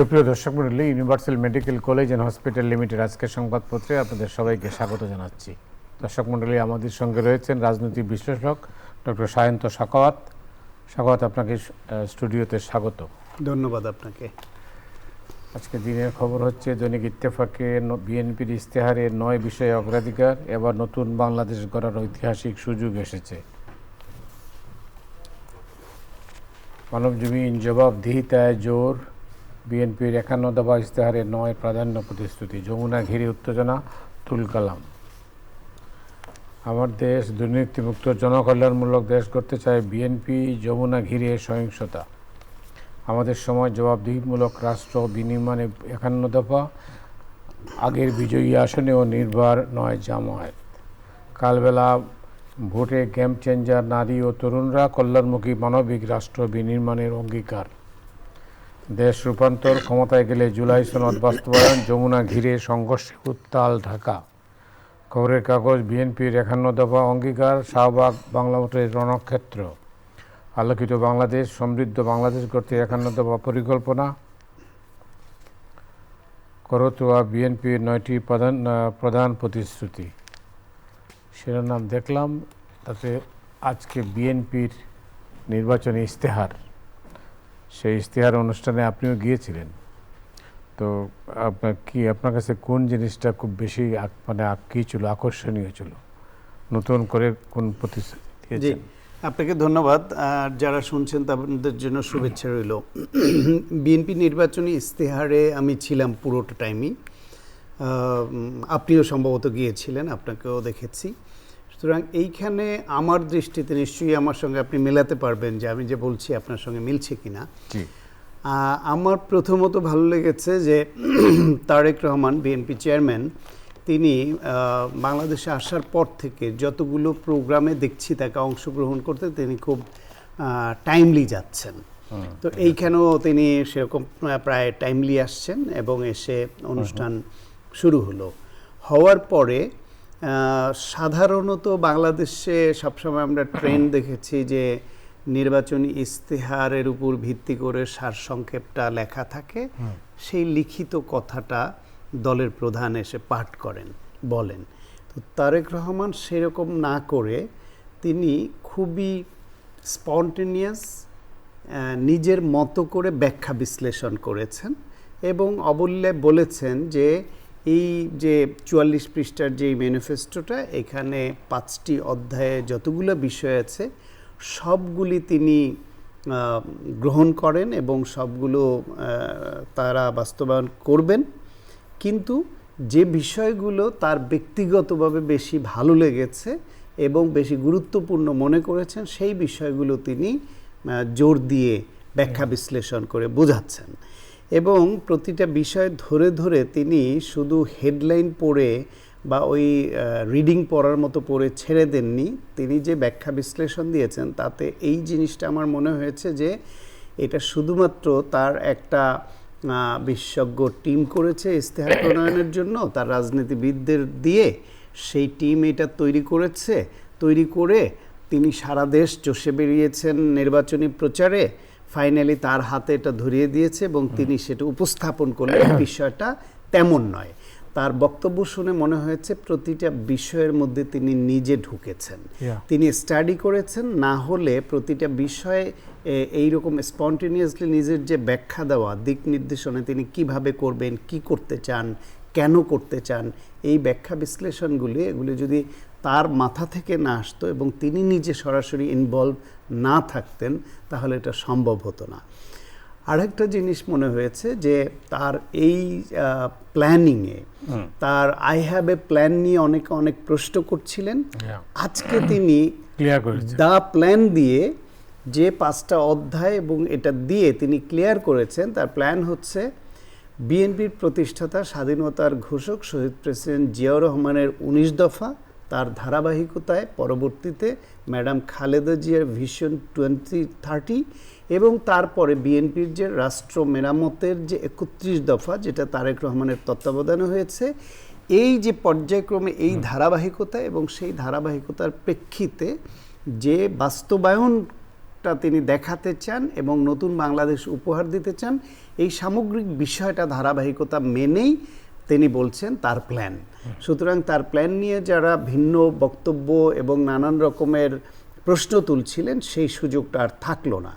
সুপ্রিয় দর্শক মণ্ডলী, universal medical college and hospital limited আজকের সংবাদপত্রে আপনাদের সবাইকে স্বাগত জানাচ্ছি। দর্শক মণ্ডলী, আমাদের সঙ্গে রয়েছেন রাজনৈতিক বিশ্লেষক ডক্টর সায়ন্ত সাখাওয়াত। সাখাওয়াত, আপনাকে স্টুডিওতে স্বাগত। ধন্যবাদ আপনাকে। আজকে দিনের খবর হচ্ছে দৈনিক ইত্তেফাকে বিএনপির ইশতেহারে 9 বিষয়ে অগ্রাধিকার, এবার নতুন বাংলাদেশ গড়ার ঐতিহাসিক সুযোগ এসেছে। মানবজমিন জবাবদিহিতায় জোর, বিএনপির 51 দফা ইশতেহারে 9 প্রাধান্য প্রতিশ্রুতি, যমুনা ঘিরে উত্তেজনা, তুলকালাম। আমার দেশ দুর্নীতিমুক্ত জনকল্যাণমূলক দেশ করতে চায় বিএনপি, যমুনা ঘিরে সহিংসতা। আমাদের সময় জবাবদিহিমূলক রাষ্ট্র বিনির্মাণে 51 দফা, আগের বিজয়ী আসনেও নির্ভর নয় জামায়াত। কালবেলা ভোটে গেম চেঞ্জার নারী ও তরুণরা, কল্যাণমুখী মানবিক রাষ্ট্র বিনির্মাণের অঙ্গীকার। দেশ রূপান্তর, ক্ষমতায় গেলে জুলাই সনদ বাস্তবায়ন, যমুনা ঘিরে সংঘর্ষে উত্তাল ঢাকা। খবরের কাগজ, বিএনপির 51 দফা অঙ্গীকার, শাহবাগ বাংলা ভোটের রণক্ষেত্র। আলোকিত বাংলাদেশ, সমৃদ্ধ বাংলাদেশ গড়তে 51 দফা পরিকল্পনা। করতোয়া বিএনপির 9টি প্রধান প্রতিশ্রুতি শিরোনাম দেখলাম। তাতে আজকে বিএনপির নির্বাচনী ইশতেহার, সেই ইশতেহার অনুষ্ঠানে আপনিও গিয়েছিলেন। তো আপনার কাছে কোন জিনিসটা খুব বেশি কী ছিল, আকর্ষণীয় ছিল? নতুন করে কোন প্রতিশ্রুতি দিয়েছেন? আপনাকে ধন্যবাদ। আর যারা শুনছেন তাদের জন্য শুভেচ্ছা রইল। বিএনপি নির্বাচনী ইশতেহারে আমি ছিলাম পুরোটা টাইমই। আপনিও সম্ভবত গিয়েছিলেন, আপনাকেও দেখেছি। সুতরাং এইখানে আমার দৃষ্টিতে নিশ্চয়ই আমার সঙ্গে আপনি মেলাতে পারবেন যে আমি যে বলছি আপনার সঙ্গে মিলছে কিনা। আমার প্রথমত ভালো লেগেছে যে তারেক রহমান, বিএনপি চেয়ারম্যান, তিনি বাংলাদেশে আসার পর থেকে যতগুলো প্রোগ্রামে দেখছি তাকে অংশগ্রহণ করতে, তিনি খুব টাইমলি যাচ্ছেন। তো এইখানেও তিনি সেরকম প্রায় টাইমলি আসছেন এবং এসে অনুষ্ঠান শুরু হওয়ার পরে সাধারণত বাংলাদেশে সবসময় আমরা ট্রেন্ড দেখেছি যে নির্বাচনী ইশতেহারের উপর ভিত্তি করে সারসংক্ষেপটা লেখা থাকে, সেই লিখিত কথাটা দলের প্রধান এসে পাঠ করেন, বলেন। তো তারেক রহমান সেরকম না করে তিনি খুবই স্পন্টেনিয়াস, নিজের মতো করে ব্যাখ্যা বিশ্লেষণ করেছেন এবং অবল্যে বলেছেন যে এই যে 44 পৃষ্ঠার যে ম্যানিফেস্টোটা, এখানে 5টি অধ্যায়ে যতগুলো বিষয় আছে সবগুলি তিনি গ্রহণ করেন এবং সবগুলো তারা বাস্তবায়ন করবেন। কিন্তু যে বিষয়গুলো তার ব্যক্তিগতভাবে বেশি ভালো লেগেছে এবং বেশি গুরুত্বপূর্ণ মনে করেছেন, সেই বিষয়গুলো তিনি জোর দিয়ে ব্যাখ্যা বিশ্লেষণ করে বোঝাচ্ছেন। এবং প্রতিটা বিষয় ধরে ধরে তিনি শুধু হেডলাইন পড়ে বা ওই রিডিং পড়ার মতো পড়ে ছেড়ে দেননি। তিনি যে ব্যাখ্যা বিশ্লেষণ দিয়েছেন তাতে এই জিনিসটা আমার মনে হয়েছে যে এটা শুধুমাত্র তার একটা বিশেষজ্ঞ টিম করেছে ইশতেহার প্রণয়নের জন্য, তার রাজনীতিবিদদের দিয়ে সেই টিম এটা তৈরি করেছে। তৈরি করে তিনি সারা দেশ চষে বেরিয়েছেন নির্বাচনী প্রচারে, ফাইনালি তার হাতে এটা ধরিয়ে দিয়েছে এবং তিনি সেটা উপস্থাপন করলেন। বিষয়টা তেমন নয়। তার বক্তব্য শুনে মনে হয়েছে প্রতিটা বিষয়ের মধ্যে তিনি নিজে ঢুকেছেন, তিনি স্টাডি করেছেন। না হলে প্রতিটা বিষয়ে এইরকম স্পন্টেনিয়াসলি নিজের যে ব্যাখ্যা দেওয়া, দিক নির্দেশনা তিনি কিভাবে করবেন, কি করতে চান, কেন করতে চান, এই ব্যাখ্যা বিশ্লেষণগুলি এগুলি যদি তার মাথা থেকে না আসতো এবং তিনি নিজে সরাসরি ইনভলভ না থাকতেন তাহলে এটা সম্ভব হতো না। আরেকটা জিনিস মনে হয়েছে যে তার এই প্ল্যানিংয়ে, তার আই হ্যাভ এ প্ল্যান নিয়ে অনেক প্রশ্ন করছিলেন। আজকে তিনি দ্য প্ল্যান দিয়ে যে 5টা অধ্যায় এবং এটা দিয়ে তিনি ক্লিয়ার করেছেন। তার প্ল্যান হচ্ছে বিএনপির প্রতিষ্ঠাতা, স্বাধীনতার ঘোষক শহীদ প্রেসিডেন্ট জিয়াউর রহমানের 19 দফা, তার ধারাবাহিকতায় পরবর্তীতে ম্যাডাম খালেদা জিয়ার ভিশন 2030 এবং তারপরে বিএনপির যে রাষ্ট্র মেরামতের যে 31 দফা, যেটা তারেক রহমানের তত্ত্বাবধানে হয়েছে। এই যে পর্যায়ক্রমে এই ধারাবাহিকতা এবং সেই ধারাবাহিকতার প্রেক্ষিতে যে বাস্তবায়ন বাংলাদেশটা তিনি দেখাতে চান এবং নতুন বাংলাদেশ উপহার দিতে চান। এই সামগ্রিক বিষয়টা ধারাবাহিকতা মেনেই তিনি বলছেন তার প্ল্যান। সুতরাং তার প্ল্যান নিয়ে যারা ভিন্ন বক্তব্য এবং নানান রকমের প্রশ্ন তুলছিলেন সেই সুযোগটা আর থাকলো না।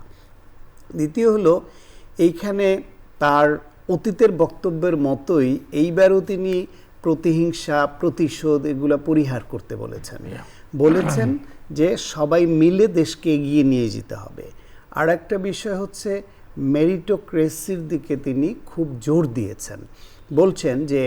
দ্বিতীয় হলো, এইখানে তার অতীতের বক্তব্যের মতোই এইবারও তিনি প্রতিহিংসা, প্রতিশোধ এগুলা পরিহার করতে বলেছেন যে সবাই মিলে দেশকে এগিয়ে নিয়ে যেতে হবে। আর একটা বিষয় হচ্ছে মেরিটোক্রেসির দিকে তিনি খুব জোর দিয়েছেন। বলছেন যে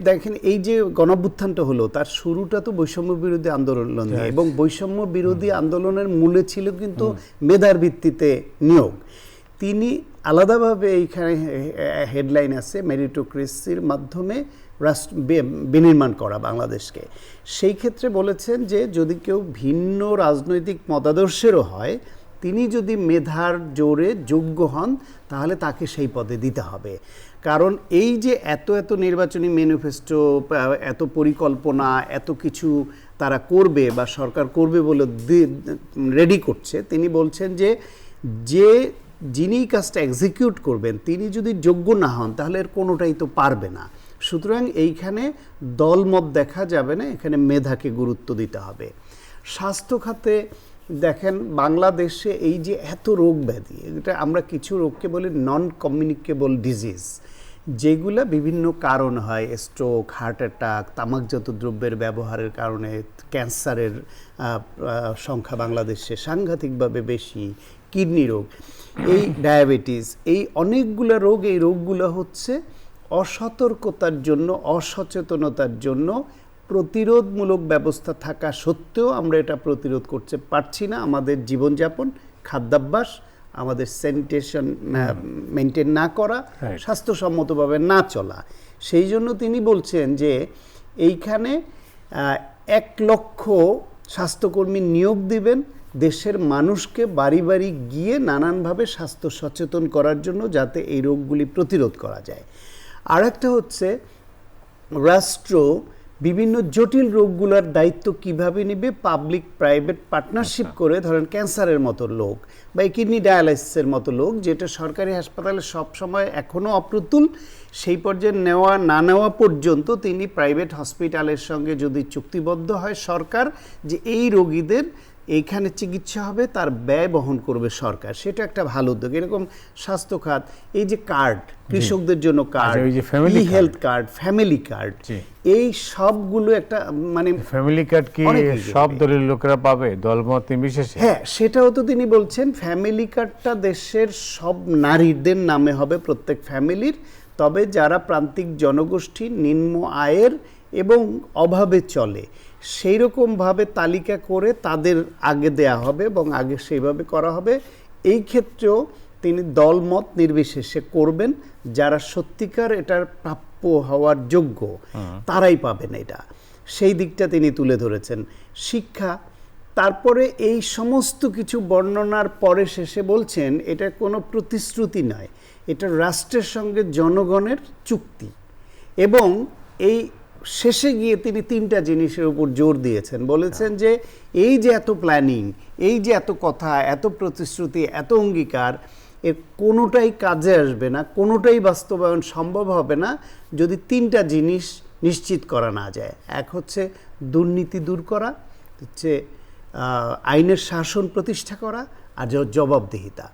দেখেন, এই যে গণঅভ্যুত্থানটা হলো তার শুরুটা তো বৈষম্য বিরোধী আন্দোলন দিয়ে, এবং বৈষম্য বিরোধী আন্দোলনের মূলে ছিল কিন্তু মেধার ভিত্তিতে নিয়োগ। তিনি আলাদাভাবে এইখানে হেডলাইন আছে মেরিটোক্রেসির মাধ্যমে রাষ্ট্র বিনির্মাণ করা বাংলাদেশকে। সেই ক্ষেত্রে বলেছেন যে যদি কেউ ভিন্ন রাজনৈতিক মতাদর্শেরও হয়, তিনি যদি মেধার জোরে যোগ্য হন তাহলে তাকে সেই পদে দিতে হবে। কারণ এই যে এত নির্বাচনী ম্যানিফেস্টো, এত পরিকল্পনা, এত কিছু তারা করবে বা সরকার করবে বলে রেডি করছে, তিনি বলছেন যে যিনি কাজটা এক্সিকিউট করবেন তিনি যদি যোগ্য না হন তাহলে এর কোনোটাই তো পারবে না। সুতরাং এইখানে দলমত দেখা যাবে না, এখানে মেধাকে গুরুত্ব দিতে হবে। স্বাস্থ্য খাতে দেখেন, বাংলাদেশে এই যে এত রোগ ব্যাধি, এটা আমরা কিছু রোগকে বলি নন কমিউনিকেবল ডিজিজ, যেগুলো বিভিন্ন কারণ হয়, স্ট্রোক, হার্ট অ্যাটাক, তামাকজাত দ্রব্যের ব্যবহারের কারণে ক্যান্সারের সংখ্যা বাংলাদেশে সাংঘাতিকভাবে বেশি, কিডনি রোগ, এই ডায়াবেটিস, এই অনেকগুলো রোগ, এই রোগগুলো হচ্ছে অসতর্কতার জন্য, অসচেতনতার জন্য প্রতিরোধমূলক ব্যবস্থা থাকা সত্ত্বেও আমরা এটা প্রতিরোধ করতে পারছি না। আমাদের জীবনযাপন, খাদ্যাভ্যাস, আমাদের স্যানিটেশন মেনটেন না করা, স্বাস্থ্যসম্মতভাবে না চলা। সেই জন্য তিনি বলছেন যে এইখানে 1 লক্ষ স্বাস্থ্যকর্মী নিয়োগ দিবেন, দেশের মানুষকে বাড়ি বাড়ি গিয়ে নানানভাবে স্বাস্থ্য সচেতন করার জন্য, যাতে এই রোগগুলি প্রতিরোধ করা যায়। আর একটা হচ্ছে, রাষ্ট্র বিভিন্ন জটিল রোগগুলোর দায়িত্ব কিভাবে নেবে, পাবলিক প্রাইভেট পার্টনারশিপ করে, ধরেন ক্যান্সারের মতো লোক বা কিডনি ডায়ালাইসিসের মতো লোক, যেটা সরকারি হাসপাতালে সবসময় এখনও অপ্রতুল, সেই পর্যায়ে নেওয়া না নেওয়া পর্যন্ত তিনি প্রাইভেট হসপিটালের সঙ্গে যদি চুক্তিবদ্ধ হয় সরকার যে এই রোগীদের এইখানে চিকিৎসা হবে, তার ব্যয় বহন করবে সরকার, সেটা একটা ভালো উদ্যোগ। এরকম স্বাস্থ্য খাত, এই যে কার্ড, কৃষকদের জন্য কার্ড, ই হেলথ কার্ড, ফ্যামিলি কার্ড, এই সবগুলো একটা মানে ফ্যামিলি কার্ড কি সব দলের লোকেরা পাবে, দলমত নির্বিশেষে? হ্যাঁ, সেটাও তো তিনি বলছেন। ফ্যামিলি কার্ডটা দেশের সব নারীদের নামে হবে, প্রত্যেক ফ্যামিলির। তবে যারা প্রান্তিক জনগোষ্ঠী, নিম্ন আয়ের এবং অভাবে চলে, সেই রকমভাবে তালিকা করে তাদের আগে দেয়া হবে এবং আগে সেইভাবে করা হবে। এই ক্ষেত্রেও তিনি দলমত নির্বিশেষে করবেন, যারা সত্যিকার এটার প্রাপ্য হওয়ার যোগ্য তারাই পাবেন এটা, সেই দিকটা তিনি তুলে ধরেছেন। শিক্ষা, তারপরে এই সমস্ত কিছু বর্ণনার পরে শেষে বলছেন এটা কোনো প্রতিশ্রুতি নয়, এটা রাষ্ট্রের সঙ্গে জনগণের চুক্তি। এবং এই শেষে গিয়ে তিনি 3টা জিনিসের উপর জোর দিয়েছেন। বলেছেন যে এই যে এত প্ল্যানিং, এই যে এত কথা, এত প্রতিশ্রুতি, এত অঙ্গীকার, এর কোনোটাই কাজে আসবে না, কোনোটাই বাস্তবায়ন সম্ভব হবে না যদি 3টা জিনিস নিশ্চিত করা না যায়। এক হচ্ছে দুর্নীতি দূর করা, হচ্ছে আইনের শাসন প্রতিষ্ঠা করা, আর জবাবদিহিতা।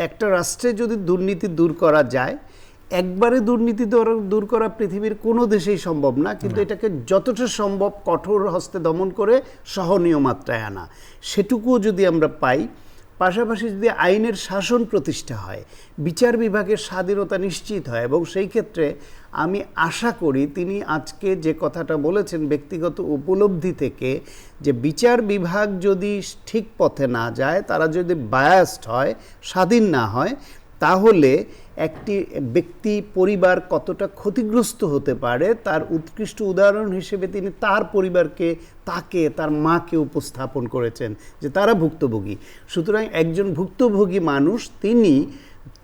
একটা রাষ্ট্রে যদি দুর্নীতি দূর করা যায়, একবারে দুর্নীতি দূর করা পৃথিবীর কোনো দেশেই সম্ভব না, কিন্তু এটাকে যতটা সম্ভব কঠোর হস্তে দমন করে সহনীয় মাত্রায় আনা, সেটুকুও যদি আমরা পাই, পাশাপাশি যদি আইনের শাসন প্রতিষ্ঠা হয়, বিচার বিভাগের স্বাধীনতা নিশ্চিত হয়, এবং সেই ক্ষেত্রে আমি আশা করি তিনি আজকে যে কথাটা বলেছেন ব্যক্তিগত উপলব্ধি থেকে, যে বিচার বিভাগ যদি ঠিক পথে না যায়, তারা যদি বায়াসড হয়, স্বাধীন না হয়, তাহলে একটি ব্যক্তি, পরিবার কতটা ক্ষতিগ্রস্ত হতে পারে তার উৎকৃষ্ট উদাহরণ হিসেবে তিনি তার পরিবারকে, তাকে, তার মাকে উপস্থাপন করেছেন যে তারা ভুক্তভোগী। সুতরাং একজন ভুক্তভোগী মানুষ তিনি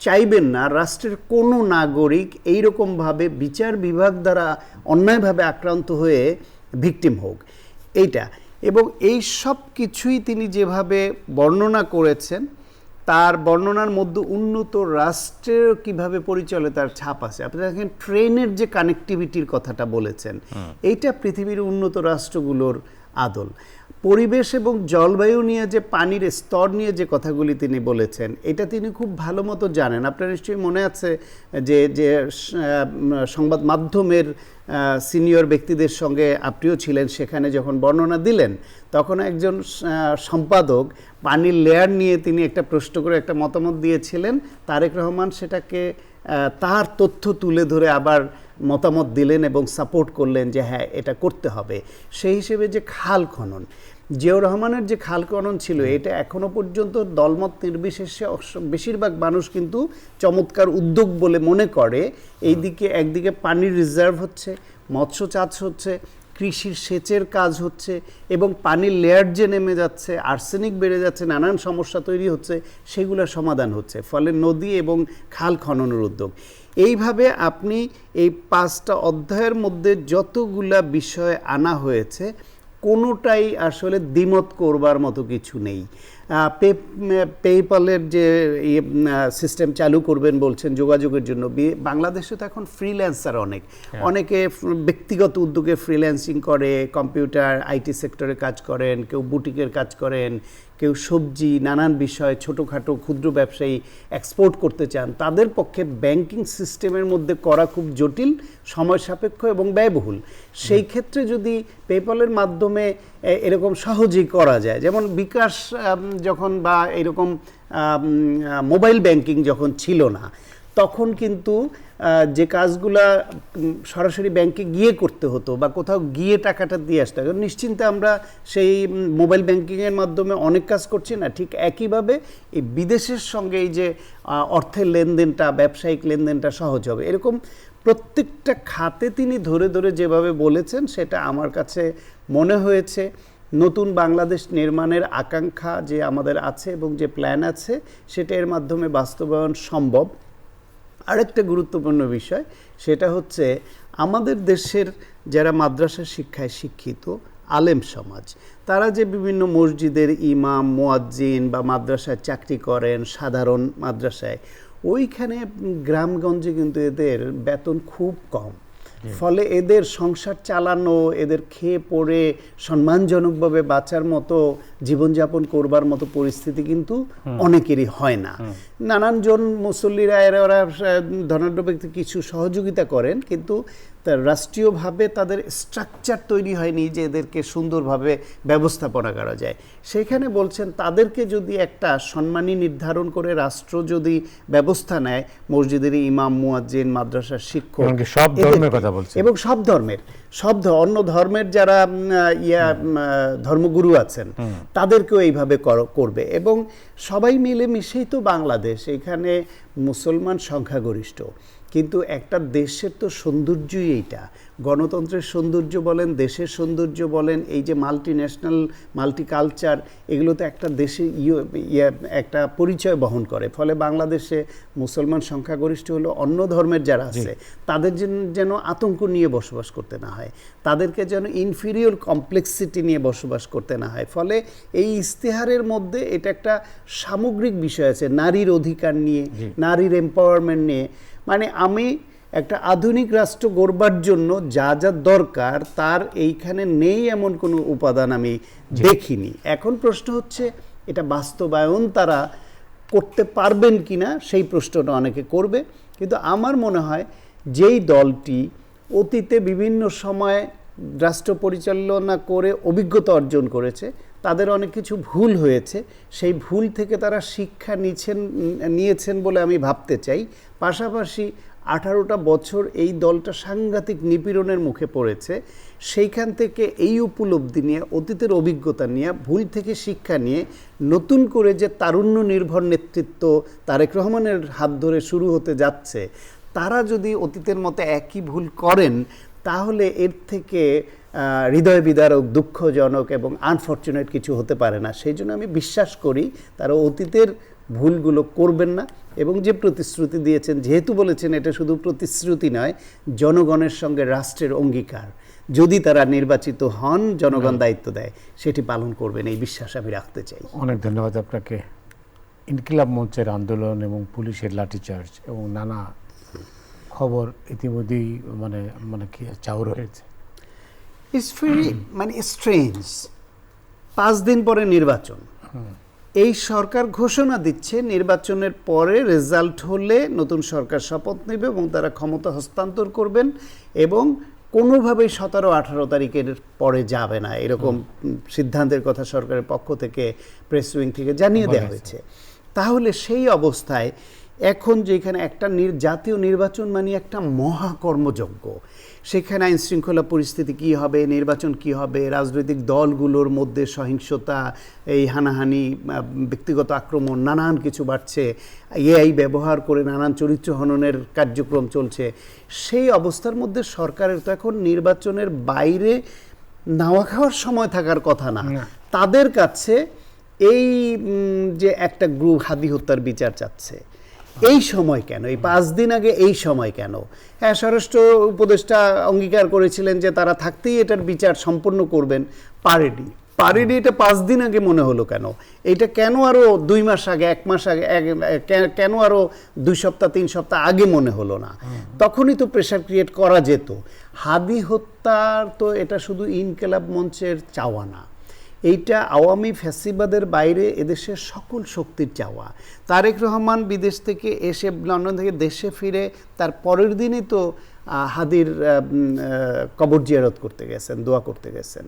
চাইবেন না রাষ্ট্রের কোনো নাগরিক এইরকমভাবে বিচার বিভাগ দ্বারা অন্যায়ভাবে আক্রান্ত হয়ে ভিকটিম হোক, এইটা। এবং এই সব কিছুই তিনি যেভাবে বর্ণনা করেছেন, তার বর্ণনার মধ্যে উন্নত রাষ্ট্রের কিভাবে পরিচালিতার ছাপ আছে। আপনি দেখেন ট্রেনের যে কানেক্টিভিটির কথাটা বলেছেন, এইটা পৃথিবীর উন্নত রাষ্ট্রগুলোর আদল। পরিবেশ এবং জলবায়ু নিয়ে যে পানির স্তর নিয়ে যে কথাগুলি তিনি বলেছেন, এটা তিনি খুব ভালো মতো জানেন। আপনার নিশ্চয়ই মনে আছে যে সংবাদ মাধ্যমের সিনিয়র ব্যক্তিদের সঙ্গে আপনিও ছিলেন, সেখানে যখন বর্ণনা দিলেন তখন একজন সম্পাদক পানির লেয়ার নিয়ে তিনি একটা প্রশ্ন করে একটা মতামত দিয়েছিলেন। তারেক রহমান সেটাকে তার তথ্য তুলে ধরে আবার মতামত দিলেন এবং সাপোর্ট করলেন যে হ্যাঁ এটা করতে হবে। সেই হিসেবে যে খাল খনন, জিয়াউর রহমানের যে খাল খনন ছিল, এটা এখনো পর্যন্ত দলমত নির্বিশেষে বেশিরভাগ মানুষ কিন্তু চমৎকার উদ্যোগ বলে মনে করে। এইদিকে একদিকে পানির রিজার্ভ হচ্ছে, মৎস্য চাষ হচ্ছে, কৃষির সেচের কাজ হচ্ছে, এবং পানির লেয়ার যে নেমে যাচ্ছে, আর্সেনিক বেড়ে যাচ্ছে, নানান সমস্যা তৈরি হচ্ছে, সেগুলোর সমাধান হচ্ছে। ফলে নদী এবং খাল খননের উদ্যোগ, এইভাবে আপনি এই 5টা অধ্যায়ের মধ্যে যতগুলা বিষয় আনা হয়েছে কোনোটাই আসলে দ্বিমত করবার মতো কিছু নেই। পেপ্যালের যে সিস্টেম চালু করবেন বলছেন যোগাযোগের জন্য, বাংলাদেশে তো এখন ফ্রিল্যান্সার অনেকে ব্যক্তিগত উদ্যোগে ফ্রিল্যান্সিং করে, কম্পিউটার আইটি সেক্টরে কাজ করেন, কেউ বুটিকের কাজ করেন, কেউ সবজি, নানান বিষয়, ছোটোখাটো ক্ষুদ্র ব্যবসায়ী এক্সপোর্ট করতে চান। তাদের পক্ষে ব্যাংকিং সিস্টেমের মধ্যে করা খুব জটিল, সময় সাপেক্ষ এবং ব্যয়বহুল। সেই ক্ষেত্রে যদি পেপ্যালের মাধ্যমে এরকম সহজেই করা যায়, যেমন বিকাশ যখন বা এরকম মোবাইল ব্যাংকিং যখন ছিল না, তখন কিন্তু যে কাজগুলা সরাসরি ব্যাংকে গিয়ে করতে হতো বা কোথাও গিয়ে টাকাটা দিয়ে আসতে হতো, নিশ্চিন্তে আমরা সেই মোবাইল ব্যাংকিংয়ের মাধ্যমে অনেক কাজ করছি না। ঠিক একইভাবে এই বিদেশের সঙ্গে এই যে অর্থের লেনদেনটা, ব্যবসায়িক লেনদেনটা সহজ হবে। এরকম প্রত্যেকটা খাতে তিনি ধরে ধরে যেভাবে বলেছেন, সেটা আমার কাছে মনে হয়েছে নতুন বাংলাদেশ নির্মাণের আকাঙ্ক্ষা যে আমাদের আছে এবং যে প্ল্যান আছে, সেটা এর মাধ্যমে বাস্তবায়ন সম্ভব। আরেকটা গুরুত্বপূর্ণ বিষয়, সেটা হচ্ছে আমাদের দেশের যারা মাদ্রাসা শিক্ষায় শিক্ষিত আলেম সমাজ, তারা যে বিভিন্ন মসজিদের ইমাম, মুয়াজ্জিন বা মাদ্রাসায় চাকরি করেন, সাধারণ মাদ্রাসায়, ওইখানে গ্রামগঞ্জে কিন্তু এদের বেতন খুব কম। ফলে এদের সংসার চালানো, এদের খেয়ে পড়ে সম্মানজনকভাবে বাঁচার মতো, জীবনযাপন করবার মতো পরিস্থিতি কিন্তু অনেকেরই হয় না। নানানজন মুসল্লিরা ওরা ধনাঢ্য ব্যক্তি কিছু সহযোগিতা করেন, কিন্তু রাষ্ট্রীয়ভাবে তাদের স্ট্রাকচার তৈরি হয়নি যে এদেরকে সুন্দরভাবে ব্যবস্থাপনা করা যায়। সেখানে বলছেন তাদেরকে যদি একটা সম্মানী নির্ধারণ করে রাষ্ট্র যদি ব্যবস্থা নেয়, মসজিদের ইমাম, মুয়াজ্জিন, মাদ্রাসার শিক্ষক, সব ধর্মের কথা বলছেন, এবং সব ধর্মের অন্য ধর্মের যারা ধর্মগুরু আছেন তাদেরকেও এইভাবে করবে, এবং সবাই মিলে মিশেই তো বাংলাদেশ। এখানে মুসলমান সংখ্যাগরিষ্ঠ, কিন্তু একটা দেশের তো সৌন্দর্যই এইটা। গণতন্ত্রের সৌন্দর্য বলেন, দেশের সৌন্দর্য বলেন, এই যে মাল্টিন্যাশনাল, মাল্টিকালচার, এগুলো তো একটা দেশে একটা পরিচয় বহন করে। ফলে বাংলাদেশে মুসলমান সংখ্যাগরিষ্ঠ হলো, অন্য ধর্মের যারা আছে তাদের যেন আতঙ্ক নিয়ে বসবাস করতে না হয়, তাদেরকে যেন ইনফিরিয়র কমপ্লেক্সিটি নিয়ে বসবাস করতে না হয়। ফলে এই ইস্তেহারের মধ্যে এটা একটা সামগ্রিক বিষয় আছে, নারীর অধিকার নিয়ে, নারীর এম্পাওয়ারমেন্ট নিয়ে। মানে আমি একটা আধুনিক রাষ্ট্র গড়বার জন্য যা যা দরকার তার এইখানে নেই এমন কোনো উপাদান আমি দেখিনি। এখন প্রশ্ন হচ্ছে এটা বাস্তবায়ন তারা করতে পারবেন কিনা, সেই প্রশ্নটা অনেকে করবে। কিন্তু আমার মনে হয় যেই দলটি অতীতে বিভিন্ন সময় রাষ্ট্র পরিচালনা করে অভিজ্ঞতা অর্জন করেছে, তাদের অনেক কিছু ভুল হয়েছে, সেই ভুল থেকে তারা শিক্ষা নিয়েছেন বলে আমি ভাবতে চাই। পাশাপাশি 18টা বছর এই দলটা সাংঘাতিক নিপীড়নের মুখে পড়েছে, সেইখান থেকে এই উপলব্ধি নিয়ে, অতীতের অভিজ্ঞতা নিয়ে, ভুল থেকে শিক্ষা নিয়ে নতুন করে যে তারুণ্য নির্ভর নেতৃত্ব তারেক রহমানের হাত ধরে শুরু হতে যাচ্ছে, তারা যদি অতীতের মতো একই ভুল করেন, তাহলে এর থেকে হৃদয় বিদারক, দুঃখজনক এবং আনফর্চুনেট কিছু হতে পারে না। সেই জন্য আমি বিশ্বাস করি তারা অতীতের ভুলগুলো করবেন না, এবং যে প্রতিশ্রুতি দিয়েছেন, যেহেতু বলেছেন এটা শুধু প্রতিশ্রুতি নয়, জনগণের সঙ্গে রাষ্ট্রের অঙ্গীকার, যদি তারা নির্বাচিত হন, জনগণ দায়িত্ব দেয়, সেটি পালন করবেন, এই বিশ্বাস আমি রাখতে চাই। অনেক ধন্যবাদ আপনাকে। ইনকিলাব মঞ্চের আন্দোলন এবং পুলিশের লাঠিচার্জ এবং নানা খবর ইতিমধ্যেই মানে মানে কি চাউর হয়েছে। ইটস ভেরি মানে স্ট্রেঞ্জ। 5 দিন পরে নির্বাচন, এই সরকার ঘোষণা দিচ্ছে নির্বাচনের পরে রেজাল্ট হলে নতুন সরকার শপথ নেবে এবং তারা ক্ষমতা হস্তান্তর করবেন এবং কোনোভাবেই 17-18 তারিখের পরে যাবে না, এরকম সিদ্ধান্তের কথা সরকারের পক্ষ থেকে প্রেস উইং থেকে জানিয়ে দেওয়া হয়েছে। তাহলে সেই অবস্থায় এখন যেখানে একটা জাতীয় নির্বাচন মানে একটা মহাকর্মযজ্ঞ, সেখানে আইন শৃঙ্খলা পরিস্থিতি কী হবে, নির্বাচন কী হবে, রাজনৈতিক দলগুলোর মধ্যে সহিংসতা, এই হানাহানি, ব্যক্তিগত আক্রমণ, নানান কিছু বাড়ছে, এআই ব্যবহার করে নানান চরিত্র হননের কার্যক্রম চলছে। সেই অবস্থার মধ্যে সরকারের তো এখন নির্বাচনের বাইরে নাওয়া খাওয়ার সময় থাকার কথা না। তাদের কাছে এই যে একটা গ্রুপ হাদি হত্যার বিচার চাচ্ছে, এই সময় কেন, এই 5 দিন আগে এই সময় কেন? হ্যাঁ, স্বরাষ্ট্র উপদেষ্টা অঙ্গীকার করেছিলেন যে তারা থাকতেই এটার বিচার সম্পন্ন করবেন। পারেডি এটা 5 দিন আগে মনে হলো কেন? এটা কেন আরও 2 মাস আগে, 1 মাস আগে, কেন আরও 2 সপ্তাহ 3 সপ্তাহ আগে মনে হলো না? তখনই তো প্রেশার ক্রিয়েট করা যেত। হাদি হত্যার তো এটা শুধু ইনকিলাব মঞ্চের চাওয়া না, এইটা আওয়ামী ফ্যাসিবাদের বাইরে এদেশের সকল শক্তির চাওয়া। তারেক রহমান বিদেশ থেকে এসে, লন্ডন থেকে দেশে ফিরে তার পরের দিনই তো হাদির কবর জিয়ারত করতে গেছেন, দোয়া করতে গেছেন।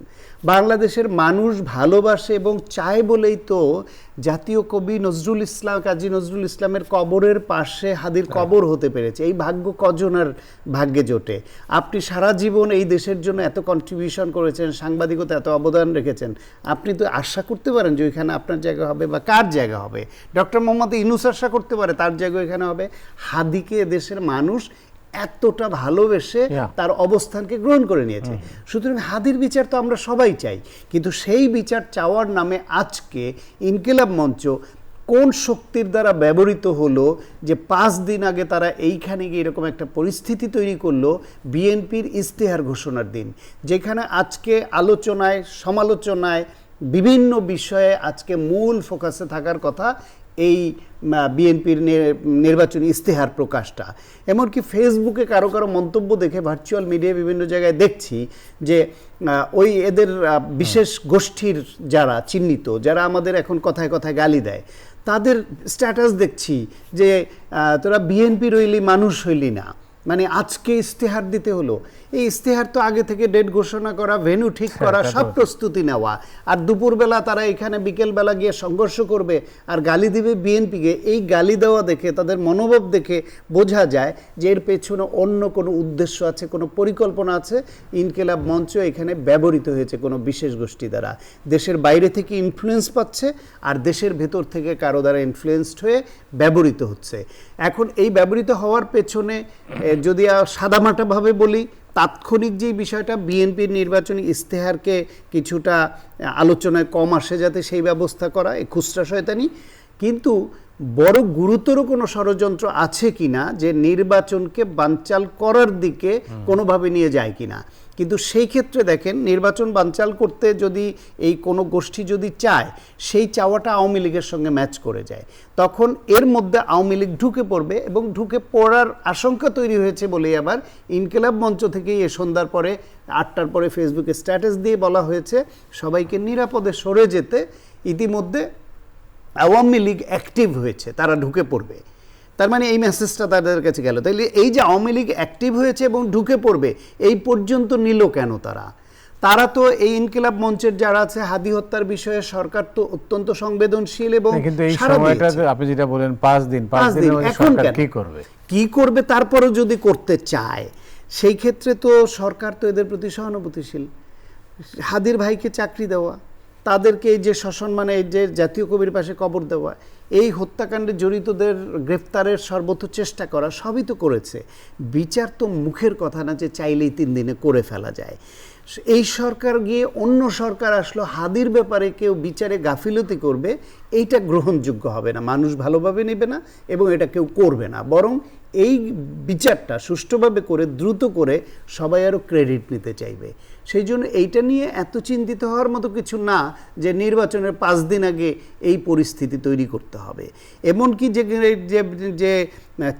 বাংলাদেশের মানুষ ভালোবাসে এবং চায় বলেই তো জাতীয় কবি নজরুল ইসলাম, কাজী নজরুল ইসলামের কবরের পাশে হাদির কবর হতে পেরেছে। এই ভাগ্য কজনের ভাগ্যে জোটে? আপনি সারা জীবন এই দেশের জন্য এত কন্ট্রিবিউশন করেছেন, সাংবাদিকতা এত অবদান রেখেছেন, আপনি তো আশা করতে পারেন যে ওইখানে আপনার জায়গা হবে বা কার জায়গা হবে। ডক্টর মোহাম্মদ ইউনূস আশা করতে পারে তার জায়গা এখানে হবে। হাদিকে দেশের মানুষ এতটা ভালোবেসে তার অবস্থানকে গ্রহণ করে নিয়েছে। সুতরাং হাদির বিচার তো আমরা সবাই চাই, কিন্তু সেই বিচার চাওয়ার নামে আজকে ইনকিলাব মঞ্চ কোন শক্তির দ্বারা ব্যবহৃত হলো যে 5 দিন আগে তারা এইখানে গিয়ে এরকম একটা পরিস্থিতি তৈরি করলো বিএনপির ইশতেহার ঘোষণার দিন, যেখানে আজকে আলোচনায় সমালোচনায় বিভিন্ন বিষয়ে আজকে মূল ফোকাসে থাকার কথা এই বিএনপির নির্বাচনী ইশতেহার প্রকাশটা। এমনকি ফেসবুকে কারো কারো মন্তব্য দেখে, ভার্চুয়াল মিডিয়ায় বিভিন্ন জায়গায় দেখছি যে ওই এদের বিশেষ গোষ্ঠীর যারা চিহ্নিত, যারা আমাদের এখন কথায় কথায় গালি দেয়, তাদের স্ট্যাটাস দেখছি যে তোরা বিএনপি রইলি, মানুষ হইলি না, মানে আজকে ইশতেহার দিতে হলো। এই ইশতেহার তো আগে থেকে ডেট ঘোষণা করা, ভেন্যু ঠিক করা, সব প্রস্তুতি নেওয়া, আর দুপুরবেলা তারা এখানে বিকেলবেলা গিয়ে সংঘর্ষ করবে আর গালি দিবে বিএনপিকে। এই গালি দেওয়া দেখে, তাদের মনোভাব দেখে বোঝা যায় যে এর পেছনে অন্য কোনো উদ্দেশ্য আছে, কোনো পরিকল্পনা আছে। ইনকিলাব মঞ্চ এখানে ব্যবহৃত হয়েছে কোনো বিশেষ গোষ্ঠী দ্বারা, দেশের বাইরে থেকে ইনফ্লুয়েন্স পাচ্ছে আর দেশের ভেতর থেকে কারো দ্বারা ইনফ্লুয়েন্সড হয়ে ব্যবহৃত হচ্ছে। এখন এই ব্যবহৃত হওয়ার পেছনে যদি সাদামাটাভাবে বলি, তাৎক্ষণিক যে বিষয়টা বিএনপির নির্বাচনী ইশতেহারকে কিছুটা আলোচনায় কম আসে যাতে সেই ব্যবস্থা করা, এই খুচরা শয়তানি। কিন্তু বড় গুরুতর কোনো ষড়যন্ত্র আছে কিনা যে নির্বাচনকে বানচাল করার দিকে কোনোভাবে নিয়ে যায় কিনা। কিন্তু সেই ক্ষেত্রে দেখেন, নির্বাচন বানচাল করতে যদি এই কোনো গোষ্ঠী যদি চায়, সেই চাওয়াটা আওয়ামী লীগের সঙ্গে ম্যাচ করে যায়, তখন এর মধ্যে আওয়ামী লীগ ঢুকে পড়বে এবং ঢুকে পড়ার আশঙ্কা তৈরি হয়েছে বলেই আবার ইনকিলাব মঞ্চ থেকেই এ সন্ধ্যার পরে 8টার পরে ফেসবুকে স্ট্যাটাস দিয়ে বলা হয়েছে সবাইকে নিরাপদে সরে যেতে। ইতিমধ্যে আওয়ামী লীগ অ্যাক্টিভ হয়েছে, তারা ঢুকে পড়বে। তার মানে এই মেসেজটা তাদের কাছে গেল। তাইলে এই যে আওয়ামী লীগ অ্যাক্টিভ হয়েছে এবং ঢুকে পড়বে, এই পর্যন্ত নিল কেন তারা তো এই ইনকিলাব মঞ্চের যারা আছে, হাদি হত্যার বিষয়ে সরকার তো অত্যন্ত সংবেদনশীল এবং কিন্তু এই সময়টা আপনি যেটা বলেন 5 দিন এখন কি করবে তারপরেও যদি করতে চায়, সেই ক্ষেত্রে তো সরকার তো এদের প্রতি সহানুভূতিশীল। হাদির ভাইকে চাকরি দেওয়া, তাদেরকে এই যে সসম্মানে এই যে জাতীয় কবির পাশে কবর দেওয়া, এই হত্যাকাণ্ডে জড়িতদের গ্রেফতারের সর্বোচ্চ চেষ্টা করা, সবই তো করেছে। বিচার তো মুখের কথা না যে চাইলেই 3 দিনে করে ফেলা যায়। এই সরকার গিয়ে অন্য সরকার আসলো, হাদির ব্যাপারে কেউ বিচারে গাফিলতি করবে, এইটা গ্রহণযোগ্য হবে না, মানুষ ভালোভাবে নেবে না এবং এটা কেউ করবে না। বরং এই বিচারটা সুষ্ঠুভাবে করে দ্রুত করে সবাই আরও ক্রেডিট নিতে চাইবে। সেই জন্য এইটা নিয়ে এত চিন্তিত হওয়ার মতো কিছু না যে নির্বাচনের 5 দিন আগে এই পরিস্থিতি তৈরি করতে হবে। এমনকি যে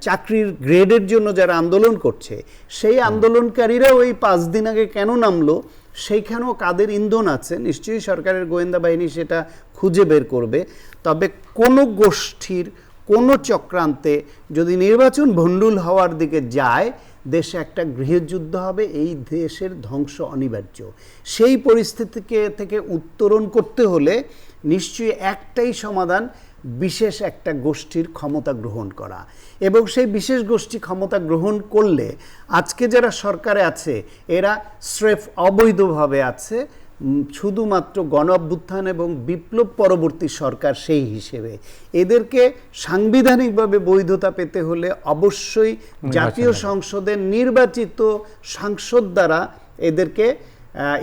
চাকরির গ্রেডের জন্য যারা আন্দোলন করছে সেই আন্দোলনকারীরাও এই 5 দিন আগে কেন নামলো সেইখানেও কাদের ইন্ধন আছে নিশ্চয়ই সরকারের গোয়েন্দা বাহিনী সেটা খুঁজে বের করবে। তবে কোনো গোষ্ঠীর কোনো চক্রান্তে যদি নির্বাচন ভণ্ডুল হওয়ার দিকে যায়, দেশে একটা গৃহযুদ্ধ হবে, এই দেশের ধ্বংস অনিবার্য। সেই পরিস্থিতি থেকে উত্তরণ করতে হলে নিশ্চয়ই একটাই সমাধান, বিশেষ একটা গোষ্ঠীর ক্ষমতা গ্রহণ করা। এবং সেই বিশেষ গোষ্ঠী ক্ষমতা গ্রহণ করলে আজকে যারা সরকারে আছে এরা স্রেফ অবৈধভাবে আছে, শুধুমাত্র গণ অভ্যুত্থান এবং বিপ্লব পরবর্তী সরকার সেই হিসেবে। এদেরকে সাংবিধানিকভাবে বৈধতা পেতে হলে অবশ্যই জাতীয় সংসদের নির্বাচিত সাংসদ দ্বারা এদেরকে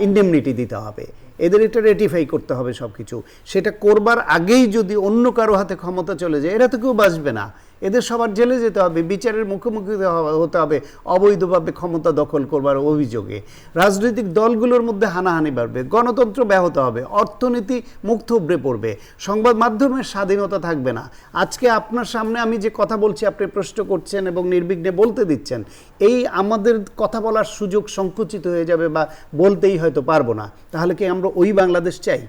ইন্ডেমনিটি দিতে হবে, এদের এটা রেটিফাই করতে হবে সব কিছু। সেটা করবার আগেই যদি অন্য কারো হাতে ক্ষমতা চলে যায় এরা তো কেউ বাঁচবে না, এদের সবার জেলে যেতে হবে, বিচারের মুখোমুখি হতে হবে অবৈধভাবে ক্ষমতা দখল করবার অভিযোগে। রাজনৈতিক দলগুলোর মধ্যে হানাহানি বাড়বে, গণতন্ত্র ব্যাহত হবে, অর্থনীতি মুখ থুবড়ে পড়বে, সংবাদ মাধ্যমের স্বাধীনতা থাকবে না। আজকে আপনার সামনে আমি যে কথা বলছি আপনি প্রশ্ন করছেন এবং নির্বিঘ্নে বলতে দিচ্ছেন, এই আমাদের কথা বলার সুযোগ সংকুচিত হয়ে যাবে বা বলতেই হয়তো পারবো না। তাহলে কি আমরা ওই বাংলাদেশ চাই?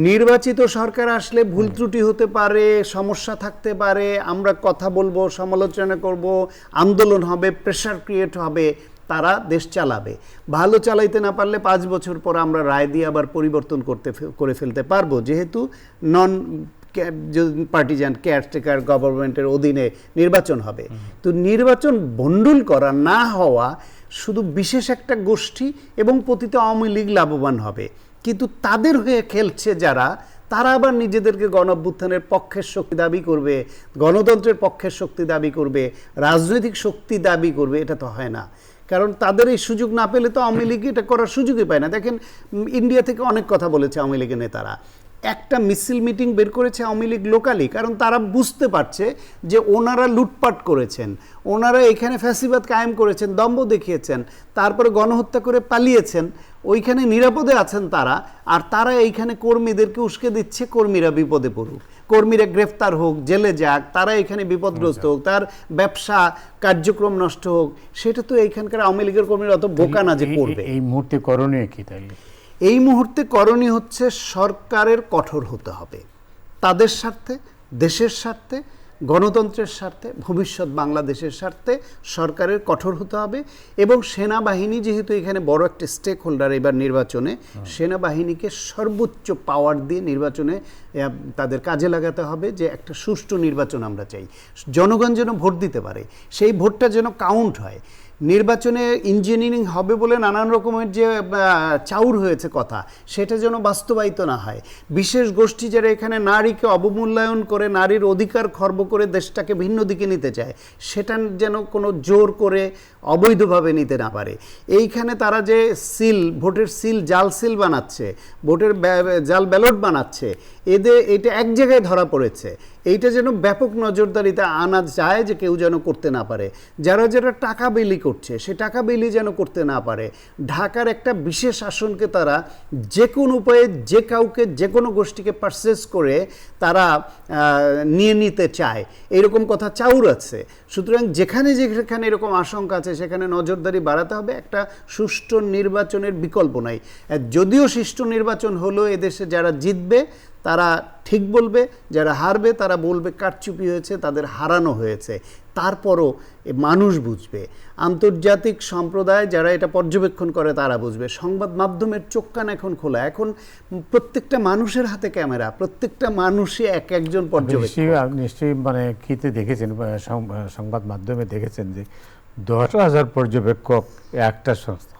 নির্বাচিত সরকার আসলে ভুল ত্রুটি হতে পারে, সমস্যা থাকতে পারে, আমরা কথা বলবো, সমালোচনা করব, আন্দোলন হবে, প্রেশার ক্রিয়েট হবে, তারা দেশ চালাবে। ভালো চালাইতে না পারলে 5 বছর পর আমরা রায় দিয়ে আবার পরিবর্তন করে ফেলতে পারবো, যেহেতু নন পার্টিজান কেয়ারটেকার গভর্নমেন্টের অধীনে নির্বাচন হবে। তো নির্বাচন ভণ্ডুল করা না হওয়া শুধু বিশেষ একটা গোষ্ঠী এবং পতিত আওয়ামী লীগ লাভবান হবে, কিন্তু তাদের হয়ে খেলছে যারা, তারা আবার নিজেদেরকে গণ অভ্যুত্থানের পক্ষের শক্তি দাবি করবে, গণতন্ত্রের পক্ষের শক্তি দাবি করবে, রাজনৈতিক শক্তি দাবি করবে। এটা তো হয় না, কারণ তাদের এই সুযোগ না পেলে তো আওয়ামী লীগ এটা করার সুযোগই পায় না। দেখেন ইন্ডিয়া থেকে অনেক কথা বলেছে আওয়ামী লীগের নেতারা, একটা মিছিল মিটিং বের করেছে আওয়ামী লীগ লোকালি, কারণ তারা বুঝতে পারছে যে ওনারা লুটপাট করেছেন, ওনারা এখানে ফ্যাসিবাদ কায়েম করেছেন, দম্ভ দেখিয়েছেন, তারপরে গণহত্যা করে পালিয়েছেন, ওইখানে নিরাপদে আছেন তারা, আর তারা এইখানে কর্মীদেরকে উস্কে দিচ্ছে কর্মীরা বিপদে পড়ুক, কর্মীরা গ্রেফতার হোক, জেলে যাক, তারা এখানে বিপদগ্রস্ত হোক, তার ব্যবসা কার্যক্রম নষ্ট হোক। সেটা তো এইখানকার আওয়ামী লীগের কর্মীরা অত বোকা না যে করবে। এই মুহূর্তে করণীয় কি তাইলে? এই মুহূর্তে করণীয় হচ্ছে সরকারের কঠোর হতে হবে, তাদের স্বার্থে, দেশের স্বার্থে, গণতন্ত্রের স্বার্থে, ভবিষ্যৎ বাংলাদেশের স্বার্থে সরকারের কঠোর হতে হবে। এবং সেনাবাহিনী যেহেতু এখানে বড় একটা স্টেক হোল্ডার এবার নির্বাচনে, সেনাবাহিনীকে সর্বোচ্চ পাওয়ার দিয়ে নির্বাচনে তাদের কাজে লাগাতে হবে, যে একটা সুষ্ঠু নির্বাচন আমরা চাই, জনগণ যেন ভোট দিতে পারে, সেই ভোটটা যেন কাউন্ট হয়। নির্বাচনে ইঞ্জিনিয়ারিং হবে বলে নানান রকমের যে চাউর হয়েছে কথা, সেটা যেন বাস্তবায়িত না হয়। বিশেষ গোষ্ঠী যারা এখানে নারীকে অবমূল্যায়ন করে, নারীর অধিকার খর্ব করে দেশটাকে ভিন্ন দিকে নিতে চায়, সেটা যেন কোনো জোর করে অবৈধভাবে নিতে না পারে। এইখানে তারা যে ভোটের জাল সিল বানাচ্ছে, ভোটের জাল ব্যালট বানাচ্ছে, এটা এক জায়গায় ধরা পড়েছে। এইটা যেন ব্যাপক নজরদারিতে আনা যায়, যে কেউ যেন করতে না পারে। যারা যারা টাকা বিলি করছে সে টাকা বিলি যেন করতে না পারে। ঢাকার একটা বিশেষ আসনকে তারা যে কোনো উপায়ে যে কাউকে, যে কোনো গোষ্ঠীকে পারচেজ করে তারা নিয়ে নিতে চায়, এরকম কথা চাউর আছে। সুতরাং যেখানে যেখানে এরকম আশঙ্কা আছে সেখানে নজরদারি বাড়াতে হবে। একটা সুষ্ঠু নির্বাচনের বিকল্প নাই। যদিও সুষ্ঠু নির্বাচন হলো, এদেশে যারা জিতবে তারা ঠিক বলবে, যারা হারবে তারা বলবে কারচুপি হয়েছে, তাদের হারানো হয়েছে। তারপরও মানুষ বুঝবে, আন্তর্জাতিক সম্প্রদায় যারা এটা পর্যবেক্ষণ করে তারা বুঝবে। সংবাদ মাধ্যমের চোখ কান এখন খোলা, এখন প্রত্যেকটা মানুষের হাতে ক্যামেরা, প্রত্যেকটা মানুষই একজন পর্যবেক্ষক। নিশ্চয়ই মানে কিতে দেখেছেন, সংবাদ মাধ্যমে দেখেছেন যে 10,000 পর্যবেক্ষক একটা সংস্থা।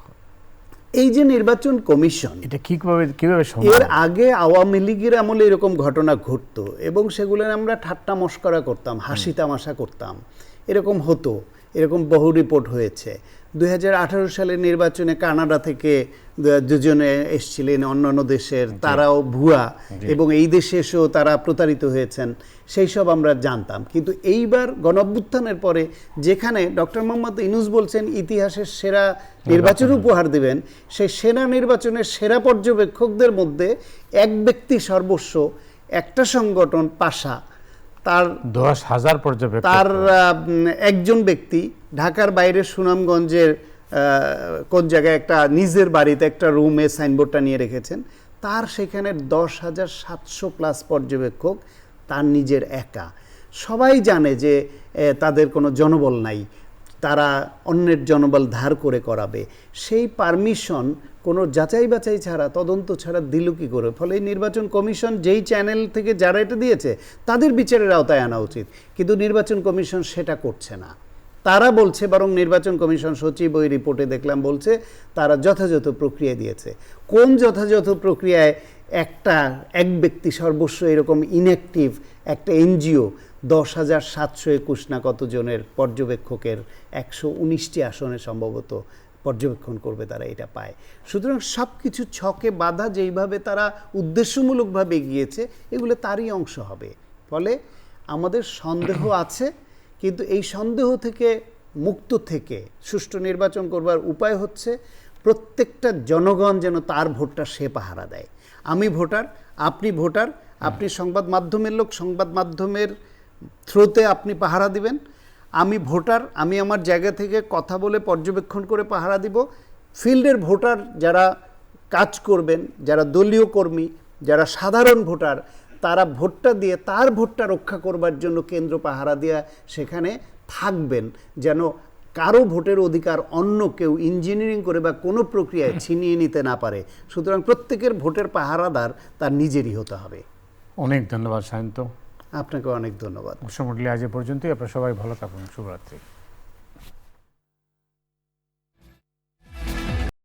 এই যে নির্বাচন কমিশন, এটা কিভাবে এর আগে আওয়ামী লীগের আমলে এরকম ঘটনা ঘটতো এবং সেগুলো আমরা ঠাট্টা মশকরা করতাম, হাসি তামাশা করতাম, এরকম হতো, এরকম বহু রিপোর্ট হয়েছে। 2018 সালের নির্বাচনে কানাডা থেকে দুজনে এসেছিলেন অন্যান্য দেশের, তারাও ভুয়া, এবং এই দেশে এসেও তারা প্রতারিত হয়েছেন, সেই সব আমরা জানতাম। কিন্তু এইবার গণঅভ্যুত্থানের পরে যেখানে ডক্টর মোহাম্মদ ইউনূস বলছেন ইতিহাসের সেরা নির্বাচন উপহার দিবেন, সেই সেরা নির্বাচনের সেরা পর্যবেক্ষকদের মধ্যে এক ব্যক্তি সর্বস্ব, একটা সংগঠন পাশা, তার 10,000 পর্যবেক্ষক, তার একজন ব্যক্তি ঢাকার বাইরে সুনামগঞ্জের কোন জায়গায় একটা নিজের বাড়িতে একটা রুমে সাইনবোর্ডটা নিয়ে রেখেছেন, তার সেখানে 10,700 প্লাস পর্যবেক্ষক, তার নিজের একা। সবাই জানে যে তাদের কোনো জনবল নাই, তারা অন্যের জনবল ধার করে করাবে, সেই পারমিশন কোনো যাচাই বাছাই ছাড়া, তদন্ত ছাড়া দিল কী করে? ফলে এই নির্বাচন কমিশন যেই চ্যানেল থেকে যারা এটা দিয়েছে তাদের বিচারের আওতায় আনা উচিত, কিন্তু নির্বাচন কমিশন সেটা করছে না। তারা বলছে, বরং নির্বাচন কমিশন সচিব ওই রিপোর্টে দেখলাম বলছে তারা যথাযথ প্রক্রিয়া দিয়েছে। কোন যথাযথ প্রক্রিয়ায় এক ব্যক্তি সর্বস্ব এরকম ইনঅ্যাক্টিভ একটা এনজিও 10,721 না কত জনের পর্যবেক্ষকের 119টি আসনে সম্ভবত পর্যবেক্ষণ করবে, তারা এটা পায়। সুতরাং সব কিছু ছকে বাঁধা, যেইভাবে তারা উদ্দেশ্যমূলকভাবে এগিয়েছে, এগুলো তারই অংশ হবে। ফলে আমাদের সন্দেহ আছে, কিন্তু এই সন্দেহ থেকে মুক্ত থেকে সুষ্ঠু নির্বাচন করবার উপায় হচ্ছে প্রত্যেকটা জনগণ যেন তার ভোটটা সে পাহারা দেয়। আমি ভোটার, আপনি ভোটার, আপনি সংবাদ মাধ্যমের লোক, সংবাদ মাধ্যমের থ্রুতে আপনি পাহারা দিবেন। আমি ভোটার, আমি আমার জায়গা থেকে কথা বলে পর্যবেক্ষণ করে পাহারা দিব। ফিল্ডের ভোটার যারা কাজ করবেন, যারা দলীয় কর্মী, যারা সাধারণ ভোটার, তারা ভোটটা দিয়ে তার ভোটটা রক্ষা করবার জন্য কেন্দ্র পাহারা দেওয়া সেখানে থাকবেন, যেন কারো ভোটের অধিকার অন্য কেউ ইঞ্জিনিয়ারিং করে বা কোনো প্রক্রিয়ায় ছিনিয়ে নিতে না পারে। সুতরাং প্রত্যেকের ভোটের পাহারাদার তার নিজেরই হতে হবে। অনেক ধন্যবাদ সায়ন্ত। আপনাকে অনেক ধন্যবাদ। মোটামুটি আজ এ পর্যন্তই। আপনারা সবাই ভালো থাকুন। শুভরাত্রি।